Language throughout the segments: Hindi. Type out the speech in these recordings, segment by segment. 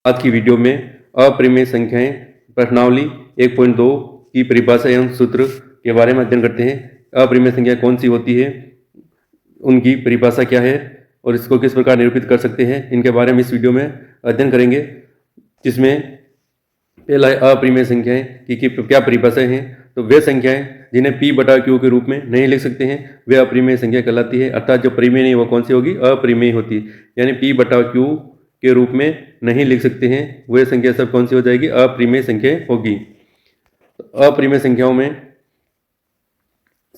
आज की वीडियो में अपरिमेय संख्याएं प्रश्नावली 1.2 की परिभाषा एवं सूत्र के बारे में अध्ययन करते हैं। अपरिमेय संख्या कौन सी होती है, उनकी परिभाषा क्या है और इसको किस प्रकार निरूपित कर सकते हैं, इनके बारे में इस वीडियो में अध्ययन करेंगे। जिसमें पहला है अपरिमेय संख्याएं की क्या परिभाषाएं हैं। तो वे संख्याएं जिन्हें p बटा q के रूप में नहीं लिख सकते हैं वे अपरिमेय संख्या कहलाती है। अर्थात जो परिमेय नहीं वो कौन सी होगी, अपरिमेय होती है। यानी p बटा q के रूप में नहीं लिख सकते हैं वह संख्या सब कौन सी हो जाएगी, अपरिमेय संख्या होगी। तो अपरिमेय संख्याओं में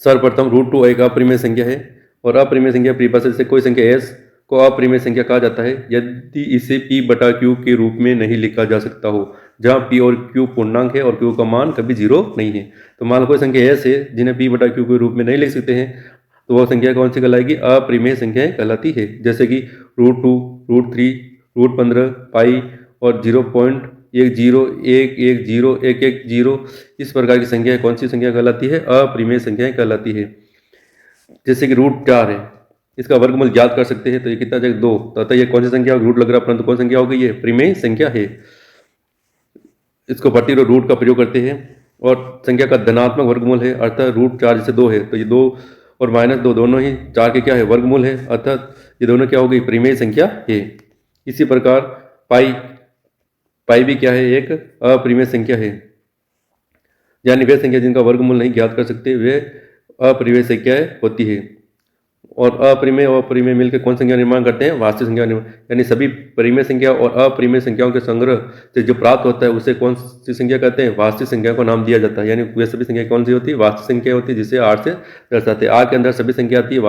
सर्वप्रथम √2 एक अपरिमेय संख्या है और अपरिमेय संख्या परिभाषा से कोई संख्या s को अपरिमेय संख्या कहा जाता है यदि इसे p बटा q के रूप में नहीं लिखा जा सकता हो, जहां p और q पूर्णांक है और q का मान कभी 0 नहीं है। तो मान लो कोई संख्या s है जिन्हें p बटा q के रूप में नहीं लिख सकते हैं, तो वह संख्या कौन सी कहलाएगी, अपरिमेय संख्याएं कहलाती है। जैसे कि √2, √3, √15, पाई और 0.10110110 इस प्रकार की संख्या कौन सी संख्या कहलाती है, अपरिमेय संख्याएं कहलाती है। जैसे कि √4 है, इसका वर्गमूल ज्ञात कर सकते हैं तो ये कितना जाएगा 2। तो अतः ये कौन सी संख्या रूट लग रहा है परंतु कौन संख्या होगी, ये परिमेय संख्या है। इसको प्रतिरोध रूट का प्रयोग करते हैं और संख्या का धनात्मक वर्गमूल है, अर्थात √4 जैसे 2 है तो ये 2 और -2 दोनों ही 4 के क्या है, वर्गमूल है, अर्थात ये दोनों क्या होगी, परिमेय संख्या है। इसी प्रकार पाई भी क्या है, एक अपरिमेय संख्या है। यानी वे संख्या जिनका वर्गमूल नहीं ज्ञात कर सकते वे अपरिमेय संख्याएं होती है। और अपरिमेय और परिमेय मिलकर कौन संख्या निर्माण करते हैं, वास्तविक संख्या निर्माण। यानी सभी परिमेय संख्या और अपरिमेय संख्याओं के संग्रह से जो प्राप्त होता है उसे कौन सी संख्या कहते हैं, वास्तविक संख्या को नाम दिया जाता है। यानी वे सभी संख्या कौन सी होती है, वास्तविक संख्या होती है, जिसे R से दर्शाते हैं। R के अंदर सभी संख्या आती है,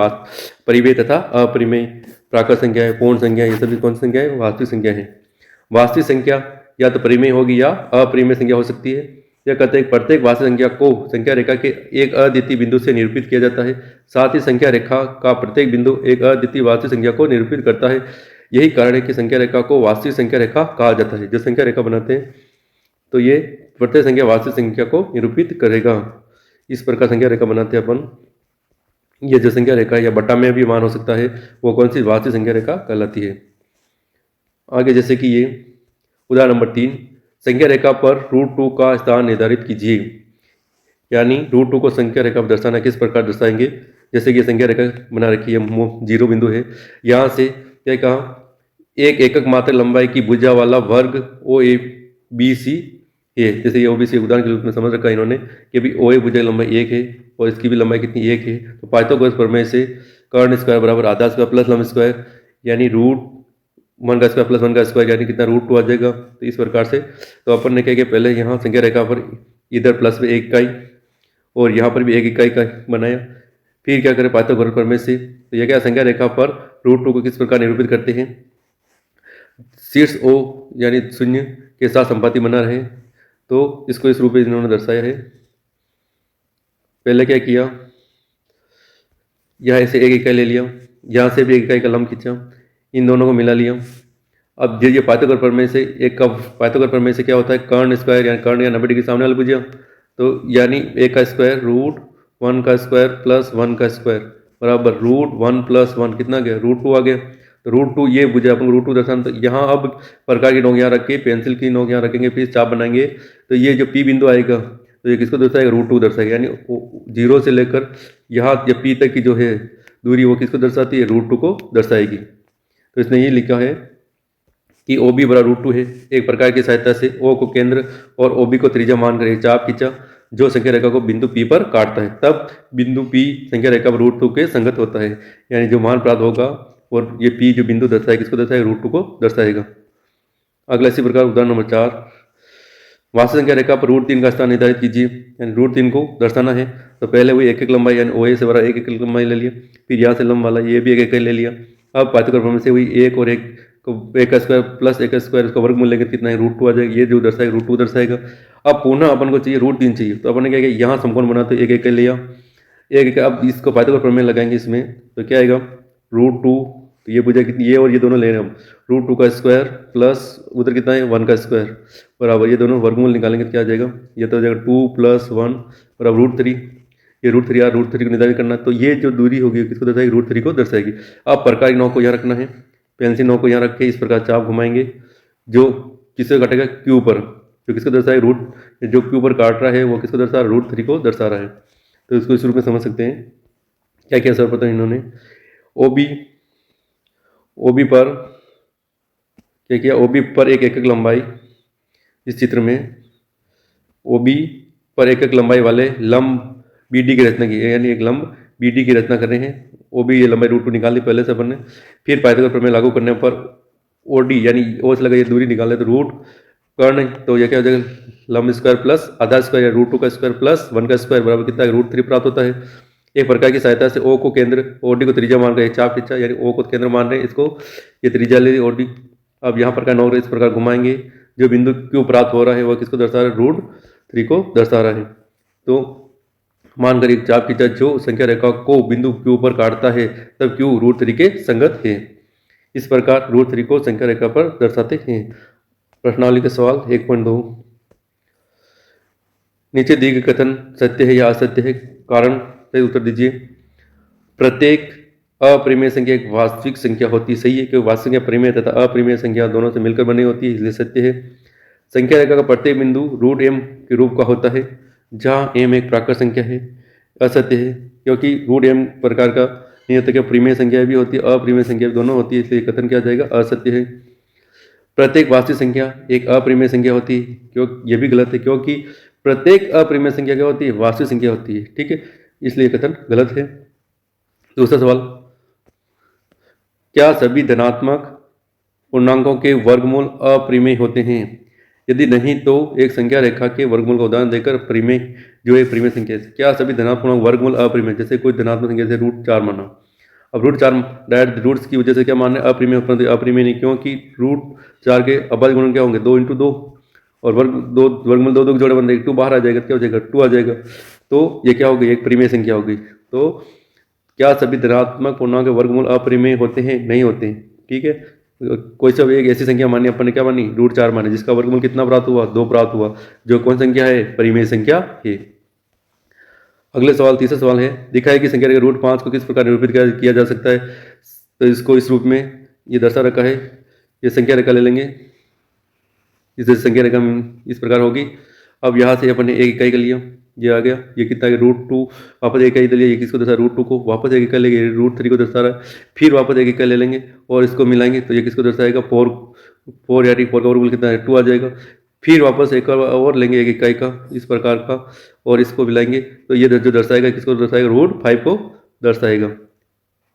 परिमेय तथा अपरिमेय, प्राकृत संख्या है, पूर्ण संख्या, ये सभी कौन सी संख्या है, वास्तविक संख्या है। वास्तविक संख्या या तो परिमेय होगी या अपरिमेय संख्या हो सकती है। यह कहते हैं प्रत्येक वास्तविक संख्या को संख्या रेखा के एक अद्वितीय बिंदु से निरूपित किया जाता है। साथ ही संख्या रेखा का प्रत्येक बिंदु एक अद्वितीय वास्तविक संख्या को निरूपित करता है। यही कारण है कि संख्या रेखा को वास्तविक संख्या रेखा कहा जाता है। जो संख्या रेखा बनाते हैं तो ये प्रत्येक संख्या वास्तविक संख्या को निरूपित करेगा। इस प्रकार संख्या रेखा बनाते हैं अपन। ये जो संख्या रेखा या बटा में भी मान हो सकता है वो कौन सी, वास्तविक संख्या रेखा कहलाती है। आगे जैसे कि ये उदाहरण नंबर 3, संख्या रेखा पर √2 का स्थान निर्धारित कीजिए। यानी √2 को संख्या रेखा पर दर्शाना किस प्रकार दर्शाएंगे। जैसे कि संख्या रेखा बना रखी है, 0 बिंदु है, यहाँ से क्या कहा, एक एकक मात्र लंबाई की भुजा वाला वर्ग OABC है। जैसे ये OBC उदाहरण के रूप में समझ रखा है इन्होंने कि भी OA भुजा की लंबाई 1 है और इसकी भी लंबाई कितनी, 1 है। तो पाइथागोरस प्रमेय से कर्ण स्क्वायर बराबर आधा स्क्वायर प्लस लंब स्क्वायर यानी √1 का स्क्वायर प्लस 1 का स्क्वायर यानी कितना, √2 आ जाएगा। तो इस प्रकार से तो अपन ने क्या किया, पहले यहाँ संख्या रेखा पर इधर प्लस में 1 इकाई और यहाँ पर भी 1 इकाई का बनाया। फिर क्या करें, पाइथागोरस प्रमेय से तो यह क्या, संख्या रेखा पर √2 को किस प्रकार निरूपित करते हैं, शीर्ष O यानी 0 के साथ संपाती बना रहे, तो इसको इस रूप में इन्होंने दर्शाया है। पहले क्या किया, यहाँ से 1 इकाई ले लिया, यहाँ से भी 1 इकाई का लंब खींचा, इन दोनों को मिला लिया। अब ये पाइथागोरस प्रमेय से पाइथागोरस प्रमेय से क्या होता है, कर्ण स्क्वायर यानी कर्ण या 90 डिग्री सामने वाला भुजा, तो यानी 1 का स्क्वायर √1 का स्क्वायर प्लस 1 का स्क्वायर बराबर √1 प्लस 1 कितना गया, √2 आ गया। तो √2 ये भुजा अपन √2 दर्शाना। तो यहाँ अब प्रकार की नोक यहाँ रख के पेंसिल की नोक यहाँ रखेंगे, फिर चाप बनाएंगे, तो ये जो P बिंदु आएगा तो ये किसको दर्शाएगा, √2 दर्शाएगा। यानी 0 से लेकर यहाँ P तक की जो है दूरी वो किसको दर्शाती है, √2 को दर्शाएगी। तो इसने ये लिखा है कि OB बराबर √2 है। एक प्रकार की सहायता से O को केंद्र और OB को त्रिज्या मानकर एक चाप खींचा जो संख्या रेखा को बिंदु P पर काटता है, तब बिंदु P संख्या रेखा पर √2 के संगत होता है। यानी जो मान प्राप्त होगा और ये P जो बिंदु दर्शाएगा किसको दर्शाएगा, √2 को दर्शाएगा। अगला इसी प्रकार उदाहरण नंबर 4, वास्तविक संख्या रेखा पर √3 का स्थान निर्धारित कीजिए। यानी √3 को दर्शाना है तो पहले वही एक लंबाई यानी OA से बड़ा एक लंबाई ले लिया, फिर यहाँ से लंब वाला ये भी एक ले लिया। अब पाइथागोरस प्रमेय से हुई 1 और 1 को 1 का स्क्वायर प्लस 1 का स्क्वायर, इसका वर्गमूल लेकर कितना है, √2 आ जाएगा। ये जो दर्शाएगा √2 दर्शाएगा। अब पुनः अपन को चाहिए √3 चाहिए, तो अपन ने क्या किया, यहाँ समकोण बना तो 1 लिया, 1 अब इसको पाइथागोरस प्रमेय लगाएंगे इसमें तो क्या आएगा, √2, तो ये भुजा कितनी, ये और ये दोनों ले रहे हैं हम, √2 का स्क्वायर प्लस उधर कितना है 1 का स्क्वायर बराबर ये दोनों वर्गमूल निकालेंगे तो क्या आ जाएगा, ये तो हो जाएगा 2 + 1 बराबर √3। ये √3 या √3 को निर्धारित करना, तो ये जो दूरी होगी किसको दर्शाएगी, √3 को दर्शाएगी। अब प्रकार की नोक को यहाँ रखना है, पेंसिल नोक को यहाँ रख के इस प्रकार चाप घुमाएंगे, जो किसको काटेगा, क्यू पर, जो किसको दर्शाएगा रूट, जो क्यू पर काट रहा है वो किसको दर्शा रहा है, रूट 3 को दर्शा रहा है। तो इसको इस रूप में समझ सकते हैं। क्या क्या सर्वप्रथम इन्होंने ओबी पर क्या किया, ओबी पर एक एकक लंबाई, इस चित्र में ओबी पर एकक लंबाई वाले लंब BD की रचना की, यानी एक लंब BD की रचना कर रहे हैं। ओबी ये लंबाई रूट 2 निकाल ली पहले से अपन ने। फिर पाइथागोरस प्रमेय लागू करने पर OD यानी ओ से लगा ये दूरी निकाल ले तो रूट कर्ण, तो यह क्या हो जाएगा, लंब स्क्वायर प्लस आधा स्क्वायर या रूट 2 का स्क्वायर प्लस 1 का स्क्वायर बराबर कितना है, रूट 3 प्राप्त होता है। एक प्रकार की सहायता से O को केंद्र, OD को त्रिज्या मान रहे हैं, चाप खींचा यानी O को केंद्र मान रहे हैं, इसको ये त्रिज्या ले OD। अब यहाँ पर 9 इस प्रकार घुमाएंगे, जो बिंदु क्यू प्राप्त हो रहा है वह किसको दर्शा रहा है, रूट 3 को दर्शा रहा है। तो मानकर एक चाप खींचा जो संख्या रेखा को बिंदु क्यू पर काटता है तब क्यू रूट 3 के संगत है। इस प्रकार रूट 3 को संख्या रेखा पर दर्शाते हैं। प्रश्नावली के सवाल 1.2, नीचे दिए गए कथन सत्य है या असत्य है, कारण से उत्तर दीजिए। प्रत्येक अपरिमेय संख्या एक वास्तविक संख्या होती है, सही है, क्योंकि वास्तविक संख्या परिमेय तथा अपरिमेय संख्या दोनों से मिलकर बनी होती है, इसलिए सत्य है। संख्या रेखा का प्रत्येक बिंदु रूट m के रूप का होता है, जहाँ m एक प्राकृत संख्या है, असत्य है, क्योंकि रूट m प्रकार का नहीं होता, क्या परिमेय संख्या भी होती है, अपरिमेय संख्या भी दोनों होती है, इसलिए कथन क्या जाएगा, असत्य है। प्रत्येक वास्तविक संख्या एक अपरिमेय संख्या होती है, क्यों, ये भी गलत है, क्योंकि प्रत्येक अपरिमेय संख्या क्या होती है, वास्तविक संख्या होती है, ठीक है, इसलिए कथन गलत है। दूसरा सवाल, क्या सभी धनात्मक पूर्णांकों के वर्गमूल अपरिमेय होते हैं? यदि नहीं तो एक संख्या रेखा के वर्गमूल का उदाहरण देकर परिमेय जो है परिमेय संख्या, क्या सभी धनात्मक पूर्णांक वर्गमूल अपरिमेय, जैसे कोई धनात्मक संख्या जैसे रूट 4 माना, अब रूट 4 डायरेक्ट रूट्स की वजह से क्या मानना है, अपरिमेय, परंतु अपरिमेय नहीं, क्योंकि रूट 4 के अभाज्य गुणन क्या होंगे, 2 × 2 और वर्गमूल 2 के जोड़े बन जाएंगे, 2 बाहर आ जाएगा, क्या हो जाएगा, 2 आ जाएगा, तो ये क्या हो गई, एक परिमेय संख्या हो गई। तो क्या सभी धनात्मक पूर्णांक के वर्गमूल अपरिमेय होते हैं? नहीं होते हैं, ठीक है। कोई सब एक ऐसी संख्या मानी, अपन ने क्या मानी, रूट 4 मानी, जिसका वर्गमूल कितना प्राप्त हुआ, 2 प्राप्त हुआ, जो कौन संख्या है, परिमेय संख्या है। अगले सवाल, तीसरा सवाल है, दिखाए कि संख्या रेखा रूट 5 को किस प्रकार निरूपित किया जा सकता है? तो इसको इस रूप में ये दर्शा रखा है, ये संख्या रेखा ले लेंगे, इस संख्या रेखा इस प्रकार होगी। अब यहाँ से अपन ने एक इकाई कर लिया, ये आ गया, ये कितना है, रूट 2, वापस एक इकाई ले लिया, ये किसको दर्शा, रूट 2 को, वापस एक इकाई लेंगे, रूट 3 को दर्शा रहा है, फिर वापस एक इकाई ले लेंगे और इसको मिलाएंगे, तो ये किसको दर्शाएगा, 4 यानी 4 का वर्गमूल कितना है, 2 आ जाएगा। फिर वापस एक और लेंगे एक इकाई का इस प्रकार का और इसको मिलाएंगे, तो ये जो दर्शाएगा किसको दर्शाएगा, रूट 5 को दर्शाएगा,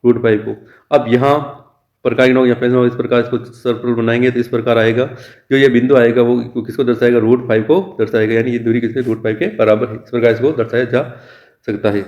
रूट 5 को। अब यहाँ प्रकार या पेंसिल इस प्रकार इसको सर्कल बनाएंगे तो इस प्रकार आएगा, जो ये बिंदु आएगा वो किसको दर्शाएगा, रूट 5 को दर्शाएगा, यानी ये दूरी किसके, रूट 5 के बराबर है। इस प्रकार इसको दर्शाया जा सकता है।